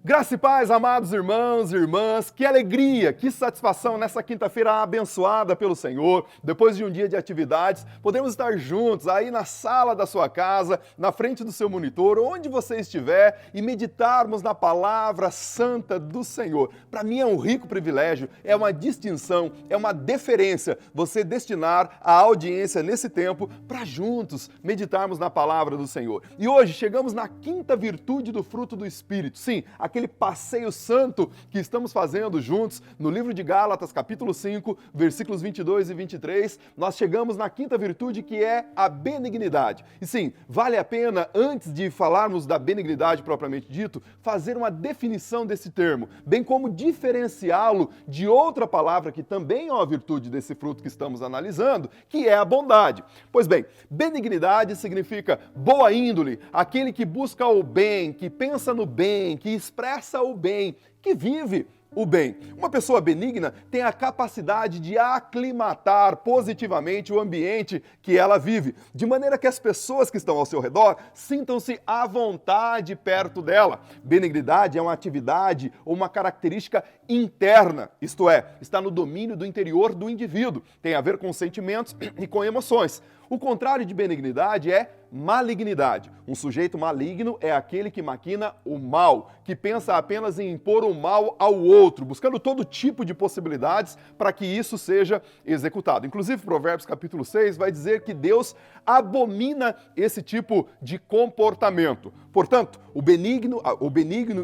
Graça e paz, amados irmãos e irmãs, que alegria, que satisfação nessa quinta-feira abençoada pelo Senhor. Depois de um dia de atividades, podemos estar juntos aí na sala da sua casa, na frente do seu monitor, onde você estiver e meditarmos na palavra santa do Senhor. Para mim é um rico privilégio, é uma distinção, é uma deferência você destinar a audiência nesse tempo para juntos meditarmos na palavra do Senhor. E hoje chegamos na quinta virtude do fruto do Espírito. Sim, aquele passeio santo que estamos fazendo juntos no livro de Gálatas, capítulo 5, versículos 22 e 23, nós chegamos na quinta virtude, que é a benignidade. E sim, vale a pena, antes de falarmos da benignidade propriamente dito, fazer uma definição desse termo, bem como diferenciá-lo de outra palavra que também é uma virtude desse fruto que estamos analisando, que é a bondade. Pois bem, benignidade significa boa índole, aquele que busca o bem, que pensa no bem, que expressa o bem, que vive o bem. Uma pessoa benigna tem a capacidade de aclimatar positivamente o ambiente que ela vive, de maneira que as pessoas que estão ao seu redor sintam-se à vontade perto dela. Benignidade é uma atividade ou uma característica interna, isto é, está no domínio do interior do indivíduo, tem a ver com sentimentos e com emoções. O contrário de benignidade é malignidade. Um sujeito maligno é aquele que maquina o mal, que pensa apenas em impor o mal ao outro, buscando todo tipo de possibilidades para que isso seja executado. Inclusive, Provérbios capítulo 6 vai dizer que Deus abomina esse tipo de comportamento. Portanto, o benigno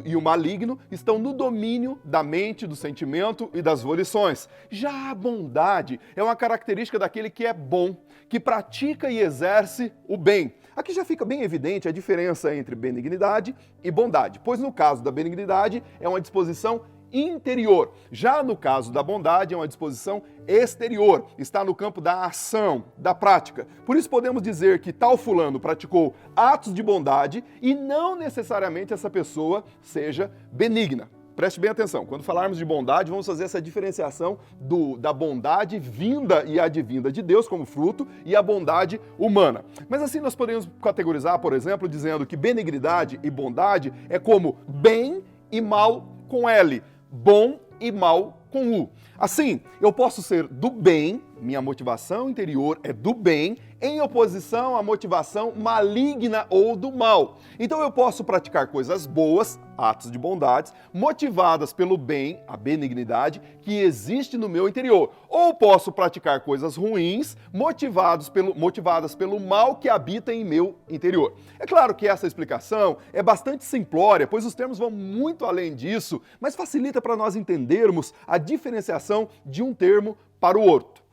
e o maligno estão no domínio da mente, do sentimento e das volições. Já a bondade é uma característica daquele que é bom, que pratica e exerce o bem. Aqui já fica bem evidente a diferença entre benignidade e bondade, pois no caso da benignidade é uma disposição interior. Já no caso da bondade é uma disposição exterior, está no campo da ação, da prática. Por isso podemos dizer que tal fulano praticou atos de bondade e não necessariamente essa pessoa seja benigna. Preste bem atenção, quando falarmos de bondade, vamos fazer essa diferenciação da bondade vinda e advinda de Deus como fruto e a bondade humana. Mas assim nós podemos categorizar, por exemplo, dizendo que benignidade e bondade é como bem e mal com L, bom e mal com U. Assim, eu posso ser do bem, minha motivação interior é do bem, em oposição à motivação maligna ou do mal. Então eu posso praticar coisas boas, atos de bondades, motivadas pelo bem, a benignidade, que existe no meu interior. Ou posso praticar coisas ruins, motivadas pelo mal que habita em meu interior. É claro que essa explicação é bastante simplória, pois os termos vão muito além disso, mas facilita para nós entendermos a diferenciação de um termo para o outro.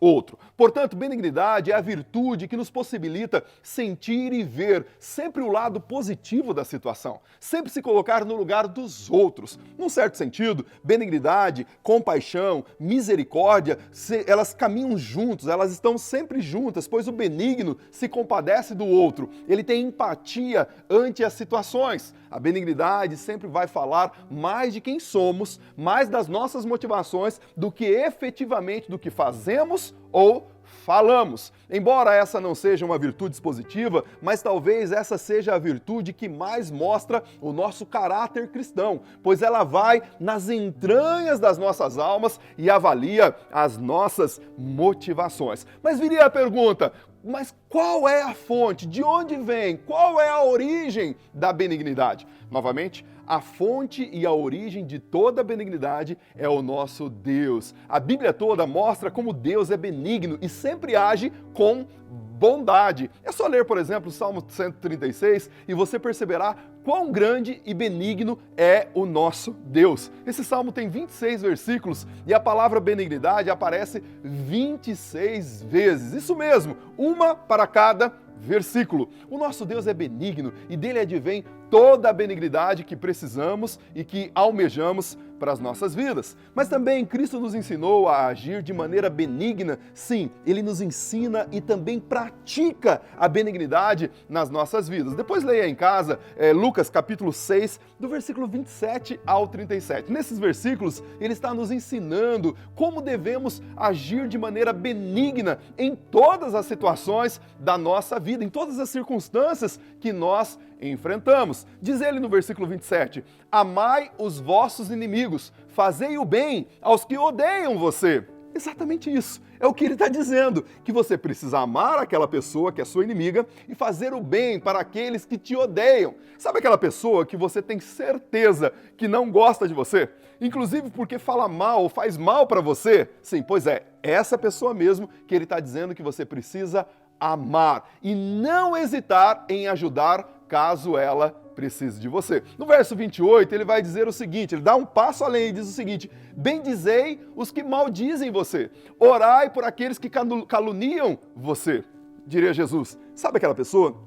Portanto, benignidade é a virtude que nos possibilita sentir e ver sempre o lado positivo da situação, sempre se colocar no lugar dos outros. Num certo sentido, benignidade, compaixão, misericórdia, elas caminham juntos, elas estão sempre juntas, pois o benigno se compadece do outro, ele tem empatia ante as situações. A benignidade sempre vai falar mais de quem somos, mais das nossas motivações, do que efetivamente do que fazemos ou falamos. Embora essa não seja uma virtude expositiva, mas talvez essa seja a virtude que mais mostra o nosso caráter cristão, pois ela vai nas entranhas das nossas almas e avalia as nossas motivações. Mas viria a pergunta: mas qual é a fonte? De onde vem? Qual é a origem da benignidade? Novamente, a fonte e a origem de toda benignidade é o nosso Deus. A Bíblia toda mostra como Deus é benigno e sempre age com bondade. É só ler, por exemplo, o Salmo 136 e você perceberá quão grande e benigno é o nosso Deus. Esse salmo tem 26 versículos e a palavra benignidade aparece 26 vezes. Isso mesmo, uma para cada versículo. O nosso Deus é benigno e dele advém toda a benignidade que precisamos e que almejamos para as nossas vidas. Mas também Cristo nos ensinou a agir de maneira benigna. Sim, Ele nos ensina e também pratica a benignidade nas nossas vidas. Depois leia em casa Lucas capítulo 6, do versículo 27 ao 37. Nesses versículos, Ele está nos ensinando como devemos agir de maneira benigna em todas as situações da nossa vida, em todas as circunstâncias que nós enfrentamos. Diz ele no versículo 27, amai os vossos inimigos, fazei o bem aos que odeiam você. Exatamente isso. É o que ele está dizendo, que você precisa amar aquela pessoa que é sua inimiga e fazer o bem para aqueles que te odeiam. Sabe aquela pessoa que você tem certeza que não gosta de você? Inclusive porque fala mal ou faz mal para você? Sim, pois é, essa pessoa mesmo que ele está dizendo que você precisa amar e não hesitar em ajudar caso ela precise de você. No verso 28, ele vai dizer o seguinte, ele dá um passo além e diz o seguinte, bendizei os que maldizem você, orai por aqueles que caluniam você, diria Jesus. Sabe aquela pessoa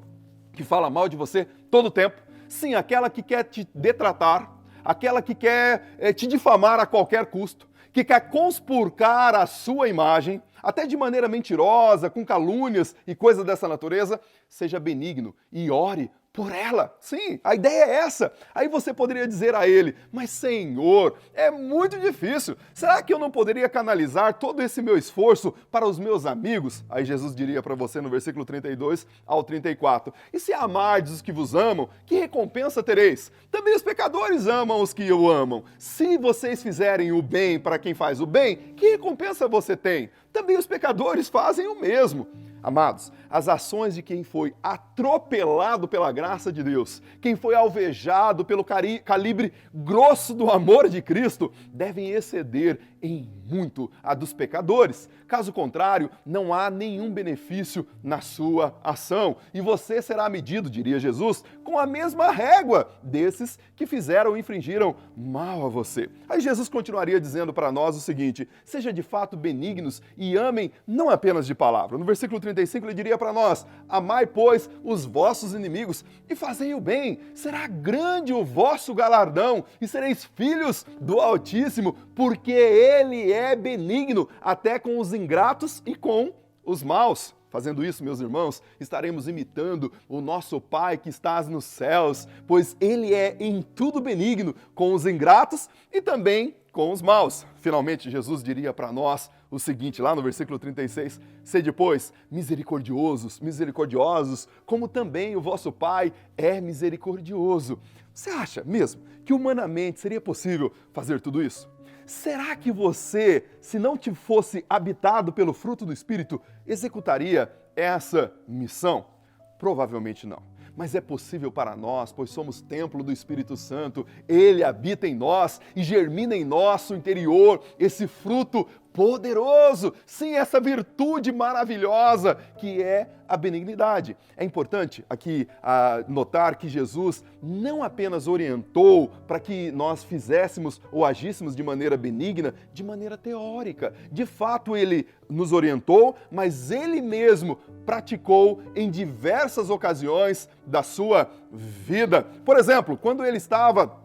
que fala mal de você todo o tempo? Sim, aquela que quer te detratar, aquela que quer te difamar a qualquer custo, que quer conspurcar a sua imagem, até de maneira mentirosa, com calúnias e coisas dessa natureza. Seja benigno e ore por ela. Sim, a ideia é essa. Aí você poderia dizer a ele, mas Senhor, é muito difícil. Será que eu não poderia canalizar todo esse meu esforço para os meus amigos? Aí Jesus diria para você no versículo 32 ao 34, e se amardes os que vos amam, que recompensa tereis? Também os pecadores amam os que o amam. Se vocês fizerem o bem para quem faz o bem, que recompensa você tem? Também os pecadores fazem o mesmo. Amados, as ações de quem foi atropelado pela graça de Deus, quem foi alvejado pelo calibre grosso do amor de Cristo, devem exceder em muito a dos pecadores. Caso contrário, não há nenhum benefício na sua ação. E você será medido, diria Jesus, com a mesma régua desses que fizeram e infringiram mal a você. Aí Jesus continuaria dizendo para nós o seguinte, seja de fato benignos e amem não apenas de palavra. No versículo 35 ele diria para nós, amai, pois, os vossos inimigos e fazei o bem, será grande o vosso galardão e sereis filhos do Altíssimo, porque Ele é benigno até com os ingratos e com os maus. Fazendo isso, meus irmãos, estaremos imitando o nosso Pai que estás nos céus, pois Ele é em tudo benigno com os ingratos e também com os maus. Finalmente, Jesus diria para nós o seguinte, lá no versículo 36, sede, pois, misericordiosos, como também o vosso Pai é misericordioso. Você acha mesmo que humanamente seria possível fazer tudo isso? Será que você, se não te fosse habitado pelo fruto do Espírito, executaria essa missão? Provavelmente não. Mas é possível para nós, pois somos templo do Espírito Santo. Ele habita em nós e germina em nosso interior esse fruto poderoso. Sim, essa virtude maravilhosa que é a benignidade. É importante aqui notar que Jesus não apenas orientou para que nós fizéssemos ou agíssemos de maneira benigna, de maneira teórica. De fato, ele nos orientou, mas ele mesmo praticou em diversas ocasiões da sua vida. Por exemplo, quando ele estava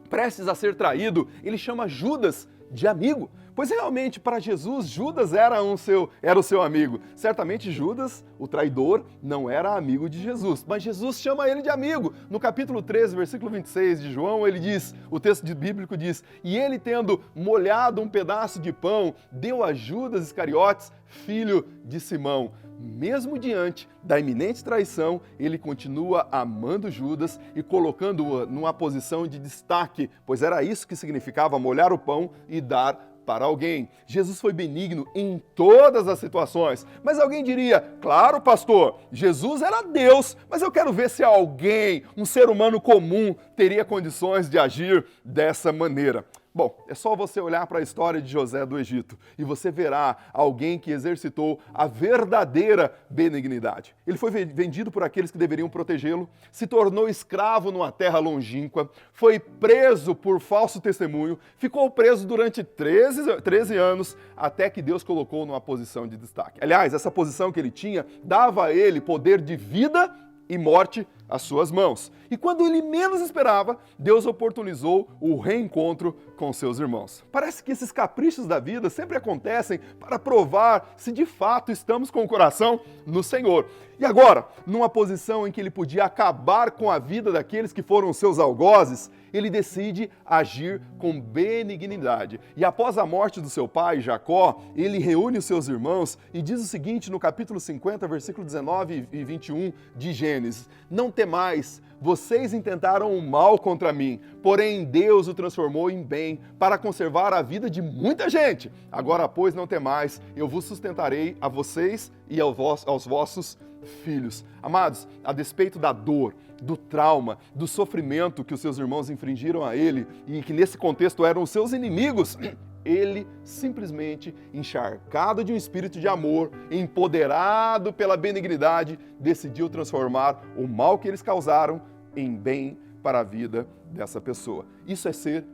prestes a ser traído, ele chama Judas de amigo. Pois realmente, para Jesus, Judas era o seu amigo. Certamente Judas, o traidor, não era amigo de Jesus, mas Jesus chama ele de amigo. No capítulo 13, versículo 26 de João, ele diz, o texto bíblico diz, e ele tendo molhado um pedaço de pão, deu a Judas Iscariotes, filho de Simão. Mesmo diante da iminente traição, ele continua amando Judas e colocando-o numa posição de destaque, pois era isso que significava molhar o pão e dar para alguém. Jesus foi benigno em todas as situações. Mas alguém diria, claro, pastor, Jesus era Deus, mas eu quero ver se alguém, um ser humano comum, teria condições de agir dessa maneira. Bom, é só você olhar para a história de José do Egito e você verá alguém que exercitou a verdadeira benignidade. Ele foi vendido por aqueles que deveriam protegê-lo, se tornou escravo numa terra longínqua, foi preso por falso testemunho, ficou preso durante 13 anos, até que Deus colocou numa posição de destaque. Aliás, essa posição que ele tinha dava a ele poder de vida e morte às suas mãos. E quando ele menos esperava, Deus oportunizou o reencontro com seus irmãos. Parece que esses caprichos da vida sempre acontecem para provar se de fato estamos com o coração no Senhor. E agora, numa posição em que ele podia acabar com a vida daqueles que foram seus algozes, ele decide agir com benignidade. E após a morte do seu pai, Jacó, ele reúne os seus irmãos e diz o seguinte no capítulo 50, versículo 19 e 21 de Gênesis: não temais, vocês intentaram o mal contra mim, porém Deus o transformou em bem para conservar a vida de muita gente. Agora, pois, não temais, eu vos sustentarei a vocês e aos vossos filhos. Amados, a despeito da dor, do trauma, do sofrimento que os seus irmãos infringiram a ele e que nesse contexto eram os seus inimigos, ele simplesmente, encharcado de um espírito de amor, empoderado pela benignidade, decidiu transformar o mal que eles causaram em bem para a vida dessa pessoa. Isso é ser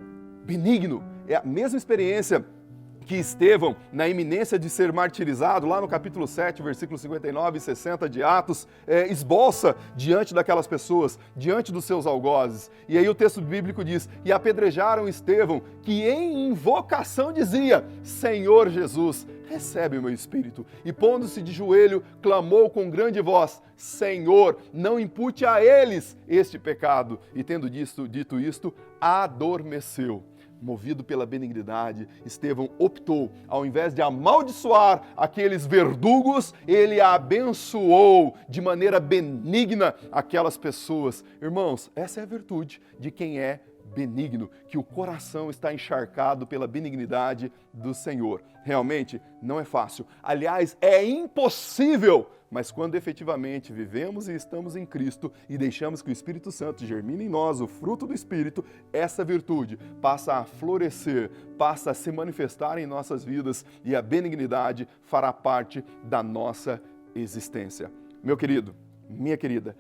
benigno. É a mesma experiência que Estevão, na iminência de ser martirizado, lá no capítulo 7, versículos 59 e 60 de Atos, esboça diante daquelas pessoas, diante dos seus algozes. E aí o texto bíblico diz: e apedrejaram Estevão, que em invocação dizia: Senhor Jesus, recebe o meu espírito. E pondo-se de joelho, clamou com grande voz: Senhor, não impute a eles este pecado. E tendo dito isto, adormeceu. Movido pela benignidade, Estevão optou, ao invés de amaldiçoar aqueles verdugos, ele abençoou de maneira benigna aquelas pessoas. Irmãos, essa é a virtude de quem é benigno, que o coração está encharcado pela benignidade do Senhor. Realmente não é fácil. Aliás, é impossível. Mas quando efetivamente vivemos e estamos em Cristo e deixamos que o Espírito Santo germine em nós o fruto do Espírito, essa virtude passa a florescer, passa a se manifestar em nossas vidas e a benignidade fará parte da nossa existência. Meu querido, minha querida,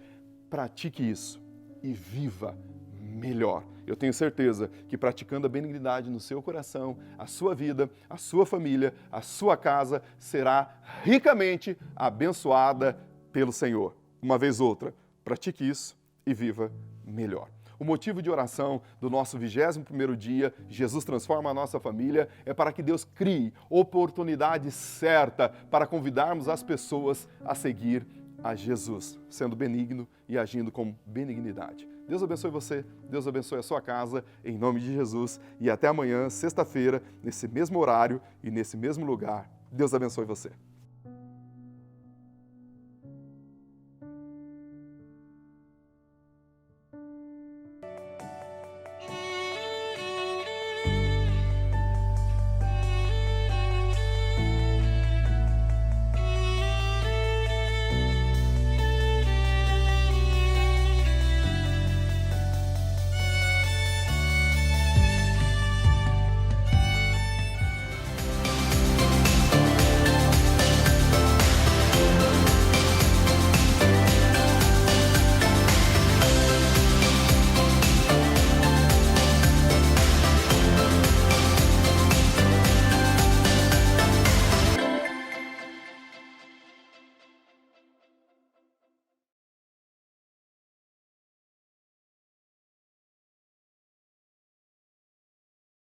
pratique isso e viva melhor. Eu tenho certeza que praticando a benignidade no seu coração, a sua vida, a sua família, a sua casa será ricamente abençoada pelo Senhor. Uma vez ou outra, pratique isso e viva melhor. O motivo de oração do nosso 21º dia, Jesus transforma a nossa família, é para que Deus crie oportunidade certa para convidarmos as pessoas a seguir a Jesus, sendo benigno e agindo com benignidade. Deus abençoe você, Deus abençoe a sua casa, em nome de Jesus. E até amanhã, sexta-feira, nesse mesmo horário e nesse mesmo lugar. Deus abençoe você.